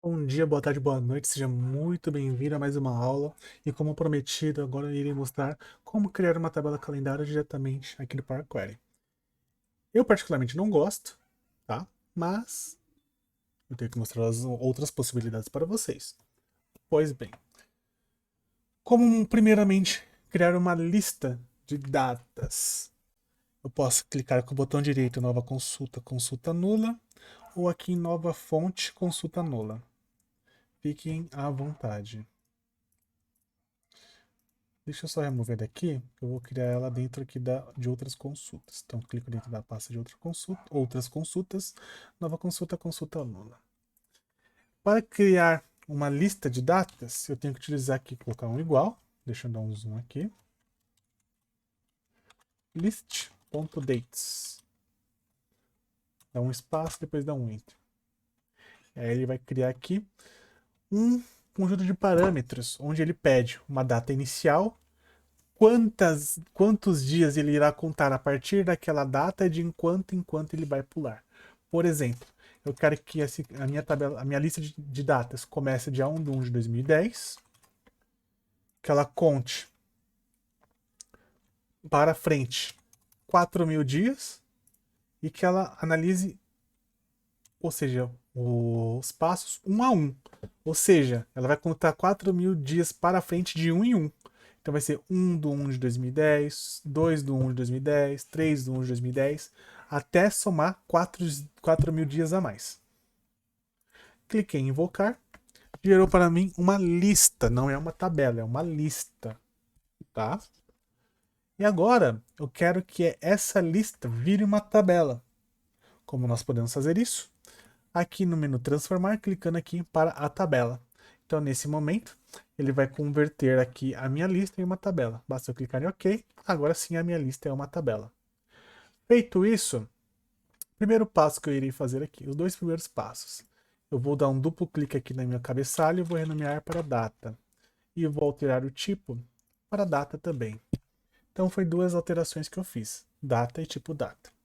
Bom dia, boa tarde, boa noite, seja muito bem-vindo a mais uma aula. E como prometido, agora eu irei mostrar como criar uma tabela calendário diretamente aqui no Power Query. Eu particularmente não gosto, tá? Mas eu tenho que mostrar as outras possibilidades para vocês. Pois bem, como primeiramente criar uma lista de datas. Eu posso clicar com o botão direito nova consulta, consulta nula, ou aqui em nova fonte, consulta nula. Fiquem à vontade. Deixa eu só remover daqui, que eu vou criar ela dentro aqui de outras consultas. Então, clico dentro da pasta de outras consultas, nova consulta, consulta nula. Para criar uma lista de datas, eu tenho que utilizar aqui, colocar um igual. Deixa eu dar um zoom aqui. List.dates. Dá um espaço, depois dá um enter. Aí ele vai criar aqui um conjunto de parâmetros, onde ele pede uma data inicial, quantos dias ele irá contar a partir daquela data e de enquanto em quanto ele vai pular. Por exemplo, eu quero que a minha tabela, a minha lista de datas comece dia 1 de 1 de 2010, que ela conte para frente 4.000 dias e que ela analise, ou seja, os passos um a um. Ou seja, ela vai contar 4.000 dias para frente de um em um. Então vai ser 1 do 1 de 2010, 2 do 1 de 2010, 3 do 1 de 2010, até somar 4.000 dias a mais. Cliquei em invocar, gerou para mim uma lista, não é uma tabela, é uma lista, tá? E agora eu quero que essa lista vire uma tabela. Como nós podemos fazer isso? Aqui no menu transformar, clicando aqui para a tabela. Então, nesse momento, ele vai converter aqui a minha lista em uma tabela. Basta eu clicar em OK. Agora sim, a minha lista é uma tabela. Feito isso, primeiro passo que eu irei fazer aqui, os dois primeiros passos. Eu vou dar um duplo clique aqui na minha cabeçalho e vou renomear para data. E vou alterar o tipo para data também. Então, foi duas alterações que eu fiz, data e tipo data.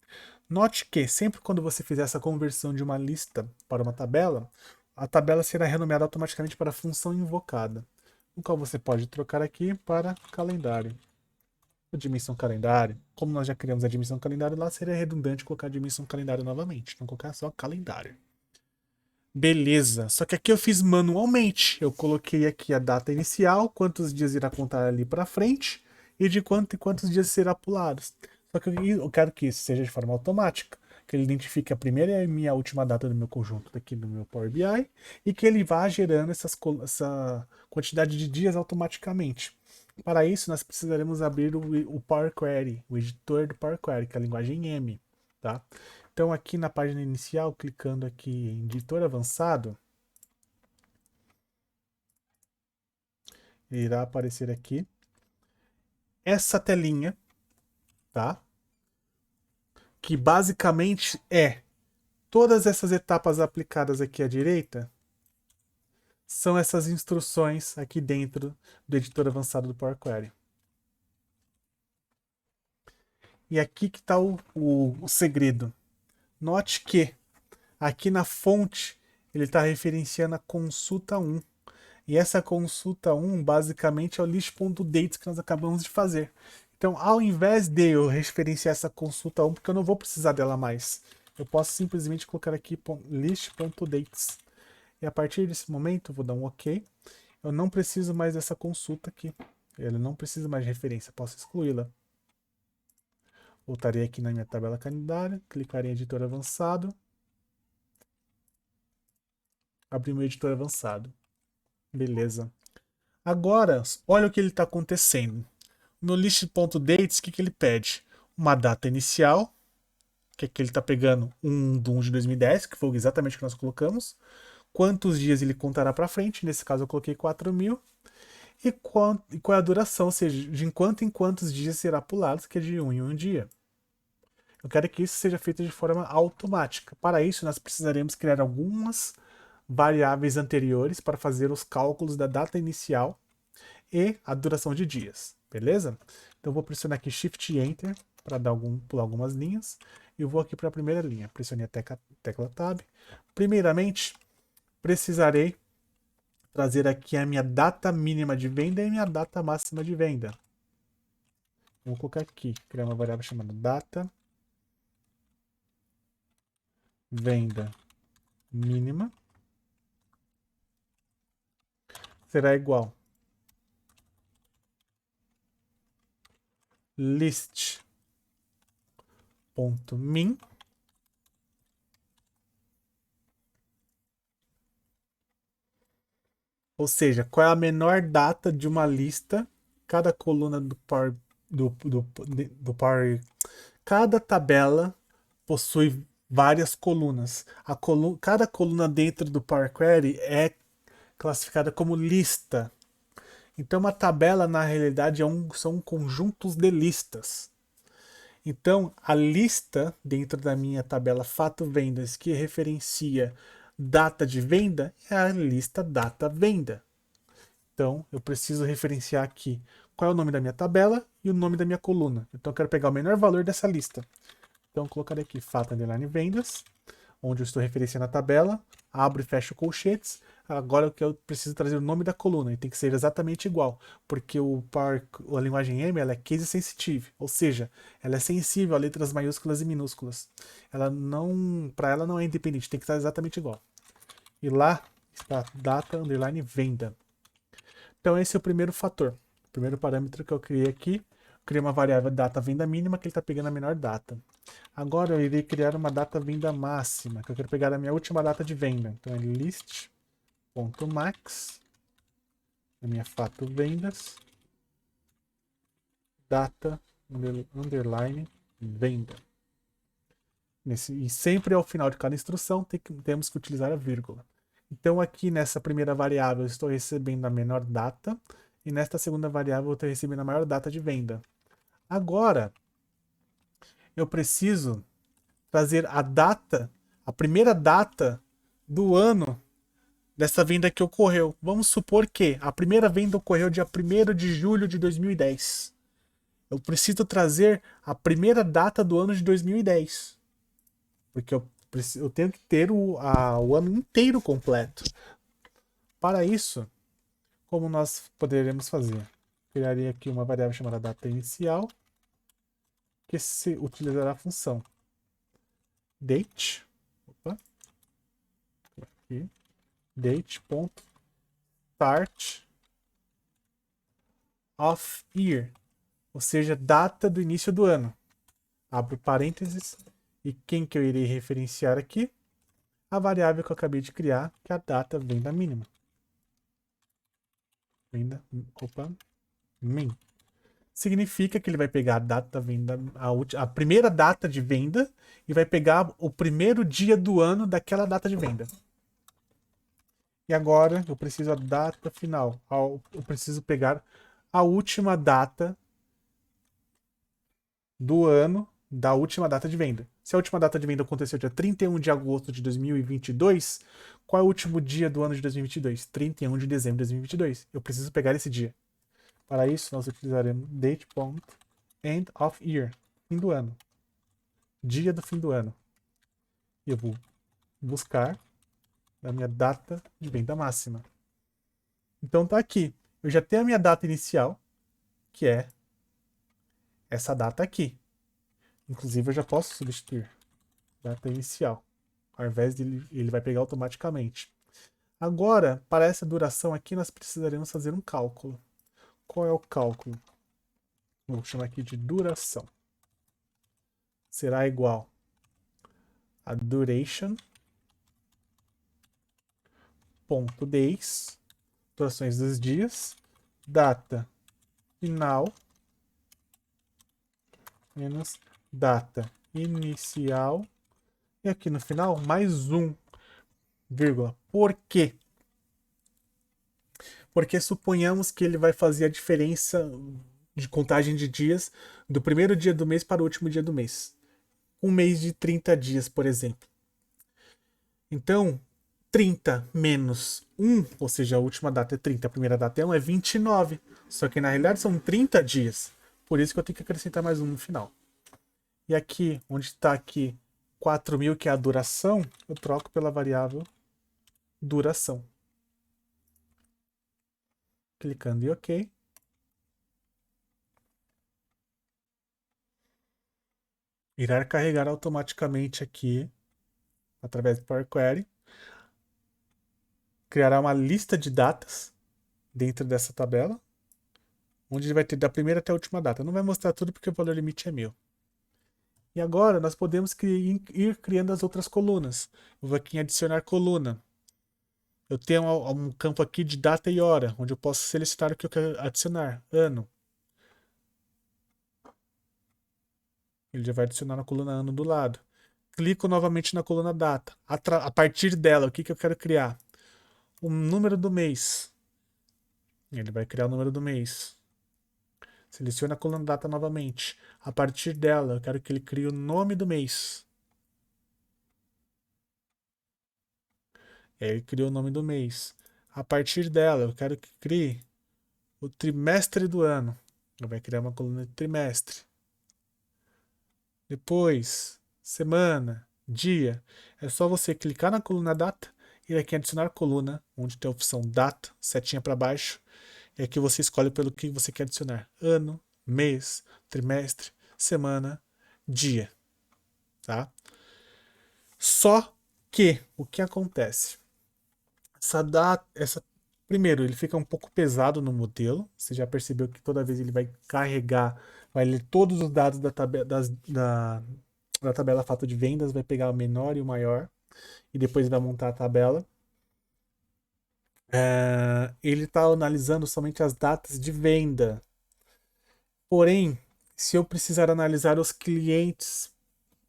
Note que sempre quando você fizer essa conversão de uma lista para uma tabela, a tabela será renomeada automaticamente para a função invocada, no qual você pode trocar aqui para calendário. A dimensão calendário, como nós já criamos a dimensão calendário, lá seria redundante colocar a dimensão calendário novamente, então colocar só calendário. Beleza, só que aqui eu fiz manualmente. Eu coloquei aqui a data inicial, quantos dias irá contar ali para frente e de quanto e quantos dias será pulados. Só que eu quero que isso seja de forma automática, que ele identifique a primeira e a minha última data do meu conjunto aqui no meu Power BI e que ele vá gerando essa quantidade de dias automaticamente. Para isso, nós precisaremos abrir o Power Query, o editor do Power Query, que é a linguagem M, tá? Então, aqui na página inicial, clicando aqui em editor avançado, irá aparecer aqui essa telinha, tá? Que basicamente é todas essas etapas aplicadas aqui à direita são essas instruções aqui dentro do editor avançado do Power Query. E aqui que está o segredo. Note que aqui na fonte ele está referenciando a consulta 1. E essa consulta 1 basicamente é o list.dates que nós acabamos de fazer. Então, ao invés de eu referenciar essa consulta 1, porque eu não vou precisar dela mais, eu posso simplesmente colocar aqui list.dates. E a partir desse momento, eu vou dar um OK. Eu não preciso mais dessa consulta aqui. Ele não precisa mais de referência, posso excluí-la. Voltarei aqui na minha tabela calendário, clicarei em editor avançado, abrir meu editor avançado. Beleza. Agora, olha o que ele está acontecendo. No list.dates, o que ele pede? Uma data inicial, que aqui ele está pegando 1 de 1 de 2010, que foi exatamente o que nós colocamos. Quantos dias ele contará para frente, nesse caso eu coloquei 4.000. E qual é a duração, ou seja, de enquanto em quantos dias será pulado, que é de 1 em 1 dia. Eu quero que isso seja feito de forma automática. Para isso, nós precisaremos criar algumas variáveis anteriores para fazer os cálculos da data inicial e a duração de dias, beleza? Então eu vou pressionar aqui Shift e Enter para pular algumas linhas. E eu vou aqui para a primeira linha. Pressionei a tecla Tab. Primeiramente, precisarei trazer aqui a minha data mínima de venda e a minha data máxima de venda. Vou colocar aqui, criar uma variável chamada data venda mínima será igual list.min ou seja, qual é a menor data de uma lista, cada coluna do Power, do Power, cada tabela possui várias colunas. Cada coluna dentro do Power Query é classificada como lista. Então, uma tabela, na realidade, são conjuntos de listas. Então, a lista dentro da minha tabela Fato Vendas, que referencia data de venda, é a lista data venda. Então, eu preciso referenciar aqui qual é o nome da minha tabela e o nome da minha coluna. Então, eu quero pegar o menor valor dessa lista. Então, eu colocarei aqui Fato Underline Vendas, onde eu estou referenciando a tabela, abro e fecho colchetes. Agora eu preciso trazer o nome da coluna e tem que ser exatamente igual, porque a linguagem M ela é case sensitive, ou seja, ela é sensível a letras maiúsculas e minúsculas. Para ela não é independente, tem que estar exatamente igual. E lá está data underline venda. Então esse é o primeiro fator, o primeiro parâmetro que eu criei aqui. Eu criei uma variável data venda mínima que ele está pegando a menor data. Agora eu irei criar uma data venda máxima, que eu quero pegar a minha última data de venda. Então é list.max, a minha fato vendas, data underline venda. E sempre ao final de cada instrução temos que utilizar a vírgula. Então aqui nessa primeira variável eu estou recebendo a menor data e nesta segunda variável eu estou recebendo a maior data de venda. Agora eu preciso trazer a data, a primeira data do ano dessa venda que ocorreu. Vamos supor que a primeira venda ocorreu dia 1º de julho de 2010. Eu preciso trazer a primeira data do ano de 2010. Porque eu tenho que ter o ano inteiro completo. Para isso, como nós poderemos fazer? Criaria aqui uma variável chamada data inicial, que se utilizará a função date, aqui, date.start of year, ou seja, data do início do ano. Abro parênteses, e quem que eu irei referenciar aqui? A variável que eu acabei de criar, que é a data venda mínima. Min. Significa que ele vai pegar a data venda, a primeira data de venda e vai pegar o primeiro dia do ano daquela data de venda. E agora eu preciso a data final. Eu preciso pegar a última data do ano da última data de venda. Se a última data de venda aconteceu dia 31 de agosto de 2022, qual é o último dia do ano de 2022? 31 de dezembro de 2022. Eu preciso pegar esse dia. Para isso, nós utilizaremos date.end of year, fim do ano. Dia do fim do ano. E eu vou buscar a minha data de venda máxima. Então tá aqui. Eu já tenho a minha data inicial, que é essa data aqui. Inclusive eu já posso substituir data inicial. Ao invés de ele vai pegar automaticamente. Agora, para essa duração aqui, nós precisaremos fazer um cálculo. Qual é o cálculo? Vou chamar aqui de duração. Será igual a duration ponto days, durações dos dias, data final menos data inicial e aqui no final mais um, vírgula. Por quê? Porque suponhamos que ele vai fazer a diferença de contagem de dias do primeiro dia do mês para o último dia do mês. Um mês de 30 dias, por exemplo. Então, 30 menos 1, ou seja, a última data é 30, a primeira data é 1, é 29. Só que na realidade são 30 dias. Por isso que eu tenho que acrescentar mais um no final. E aqui, onde está aqui 4.000, que é a duração, eu troco pela variável duração. Clicando em OK. Irá carregar automaticamente aqui, através do Power Query. Criará uma lista de datas dentro dessa tabela, onde vai ter da primeira até a última data. Não vai mostrar tudo porque o valor limite é 1000. E agora nós podemos ir criando as outras colunas. Eu vou aqui em adicionar coluna. Eu tenho um campo aqui de data e hora, onde eu posso selecionar o que eu quero adicionar. Ano. Ele já vai adicionar na coluna ano do lado. Clico novamente na coluna data. A partir dela, o que eu quero criar? O número do mês. Ele vai criar o número do mês. Seleciona a coluna data novamente. A partir dela, eu quero que ele crie o nome do mês. Ele criou o nome do mês. A partir dela, eu quero que crie o trimestre do ano. Ele vai criar uma coluna de trimestre. Depois, semana, dia. É só você clicar na coluna data e aqui adicionar coluna, onde tem a opção data, setinha para baixo. E aqui você escolhe pelo que você quer adicionar. Ano, mês, trimestre, semana, dia. Tá? Só que o que acontece? Primeiro, ele fica um pouco pesado no modelo. Você já percebeu que toda vez ele vai carregar, vai ler todos os dados da tabela fato de vendas, vai pegar o menor e o maior, e depois vai montar a tabela. Ele está analisando somente as datas de venda. Porém, se eu precisar analisar os clientes,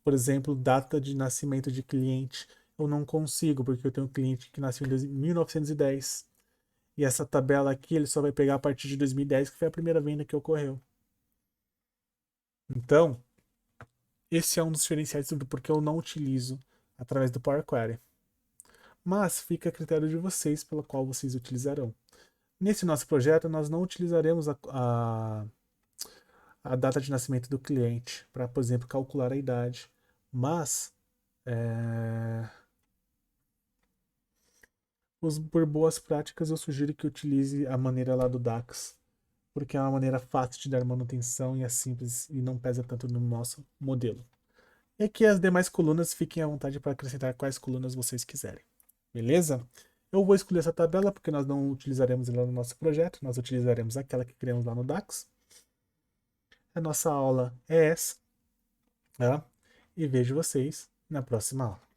por exemplo, data de nascimento de cliente, eu não consigo, porque eu tenho um cliente que nasceu em 1910. E essa tabela aqui ele só vai pegar a partir de 2010, que foi a primeira venda que ocorreu. Então, esse é um dos diferenciais do porquê eu não utilizo através do Power Query. Mas fica a critério de vocês pelo qual vocês utilizarão. Nesse nosso projeto, nós não utilizaremos a data de nascimento do cliente para, por exemplo, calcular a idade. Mas, por boas práticas, eu sugiro que utilize a maneira lá do DAX, porque é uma maneira fácil de dar manutenção e é simples e não pesa tanto no nosso modelo. E aqui as demais colunas, fiquem à vontade para acrescentar quais colunas vocês quiserem. Beleza? Eu vou escolher essa tabela porque nós não utilizaremos ela no nosso projeto, nós utilizaremos aquela que criamos lá no DAX. A nossa aula é essa, tá? E vejo vocês na próxima aula.